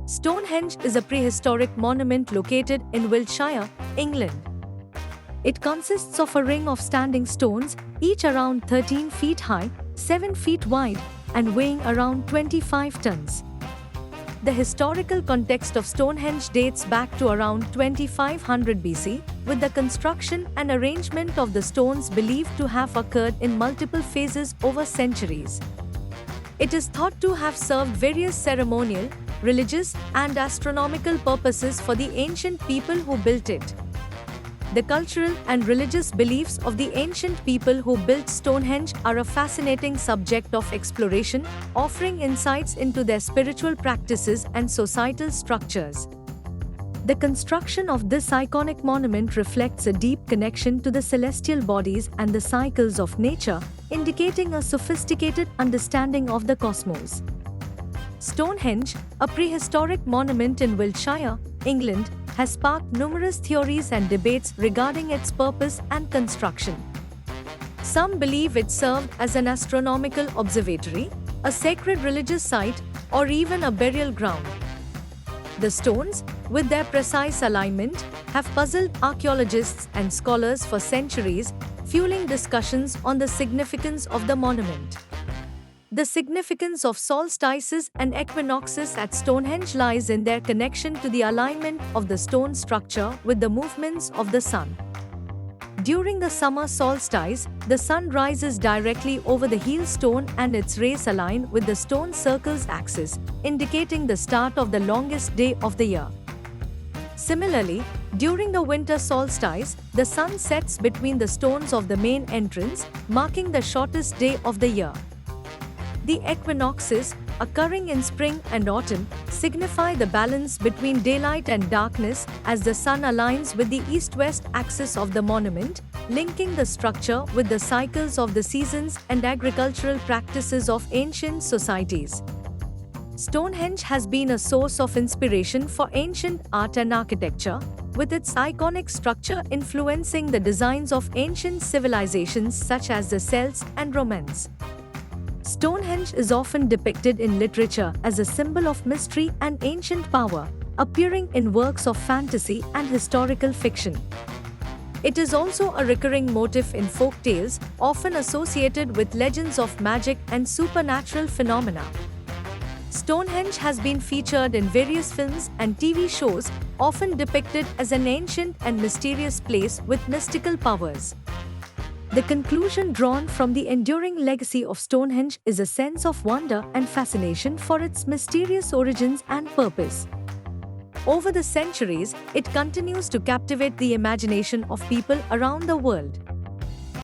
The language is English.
Stonehenge is a prehistoric monument located in Wiltshire, England. It consists of a ring of standing stones, each around 13 feet high, 7 feet wide, and weighing around 25 tons. The historical context of Stonehenge dates back to around 2500 BC, with the construction and arrangement of the stones believed to have occurred in multiple phases over centuries. It is thought to have served various ceremonial, religious, and astronomical purposes for the ancient people who built it. The cultural and religious beliefs of the ancient people who built Stonehenge are a fascinating subject of exploration, offering insights into their spiritual practices and societal structures. The construction of this iconic monument reflects a deep connection to the celestial bodies and the cycles of nature, indicating a sophisticated understanding of the cosmos. Stonehenge, a prehistoric monument in Wiltshire, England, has sparked numerous theories and debates regarding its purpose and construction. Some believe it served as an astronomical observatory, a sacred religious site, or even a burial ground. The stones, with their precise alignment, have puzzled archaeologists and scholars for centuries, fueling discussions on the significance of the monument. The significance of solstices and equinoxes at Stonehenge lies in their connection to the alignment of the stone structure with the movements of the sun. During the summer solstice, the sun rises directly over the heel stone and its rays align with the stone circle's axis, indicating the start of the longest day of the year. Similarly, during the winter solstice, the sun sets between the stones of the main entrance, marking the shortest day of the year. The equinoxes, occurring in spring and autumn, signify the balance between daylight and darkness as the sun aligns with the east-west axis of the monument, linking the structure with the cycles of the seasons and agricultural practices of ancient societies. Stonehenge has been a source of inspiration for ancient art and architecture, with its iconic structure influencing the designs of ancient civilizations such as the Celts and Romans. Stonehenge is often depicted in literature as a symbol of mystery and ancient power, appearing in works of fantasy and historical fiction. It is also a recurring motif in folk tales, often associated with legends of magic and supernatural phenomena. Stonehenge has been featured in various films and TV shows, often depicted as an ancient and mysterious place with mystical powers. The conclusion drawn from the enduring legacy of Stonehenge is a sense of wonder and fascination for its mysterious origins and purpose. Over the centuries, it continues to captivate the imagination of people around the world.